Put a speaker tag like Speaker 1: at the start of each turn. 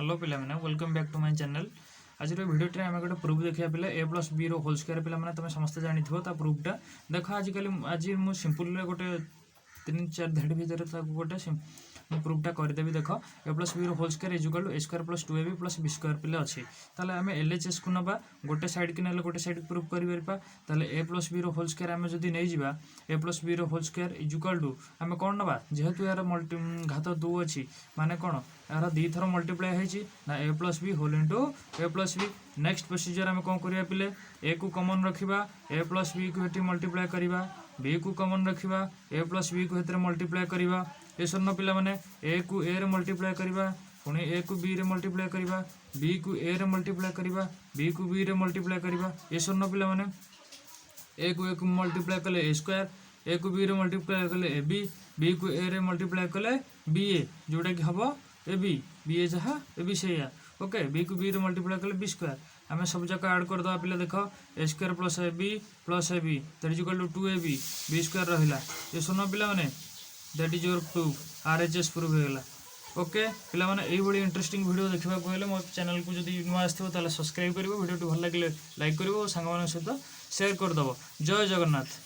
Speaker 1: Hello पिला मैंने welcome back to my channel. आज भिडियो आम गोटे प्रूफ देखा पिला A plus B whole square पिला तुम समस्त जानी प्रूफटा देख आजिकल आज मुझे सिंपल गोटे 3-4 धाड़ी भितर गोटे प्रूफटा करदेवी। देख A plus B whole square equal to A square plus 2ab plus B square पिला अच्छी ताले आम एलएचएस को नवा गोटे साइड की ना गोटे साइड प्रूफ कर A plus B whole square आम जब नहीं जावा A plus B whole square equal to आम कौन नवा जेहेतु यार मल्टी घात 2 अच्छी माने कौन यार 2 थर मल्टीप्लाई होती ना ए प्लस बी होल इंटू ए प्लस बी। नेक्स्ट प्रोसीजर आम कौन करिया पिले ए को कॉमन रखिबा ए प्लस बी को हेटी मल्टीप्लाई करिबा बी को कॉमन रखिबा ए प्लस बी को हेतरे मल्टीप्लाई करिबा ए सरन पिला माने ए को ए रे मल्टीप्लाई करिबा पुणी ए को बी रे मल्टीप्लाई करिबा बी को ए रे मल्टीप्लाई करिबा बी को बी रे मल्टीप्लाई करिबा ए सरन पिला माने ए को मल्टीप्लाई कले ए स्क्वायर ए को बी रे मल्टीप्लाई कले ए बी को ए रे मल्टीप्लाई कले बी ए जोटा कि हम ए बी ए जहाँ ए बी से ओके बी को बी रे मल्टीप्लाई कले बी स्क्वायर आम सब जगह ऐड करदे पिला देख A square plus A B that is equal to 2ab B square रहा ये सुन पिला माने that is your proof RHS proof होगा। ओके पिला माने यही इंटरेस्टिंग वीडियो देखा हेल्ले मो चैनल को जब नुआ आसो सब्सक्राइब कर वीडियो भल लगे लाइक कर सांग सहित शेयर करदेव। जय जगन्नाथ।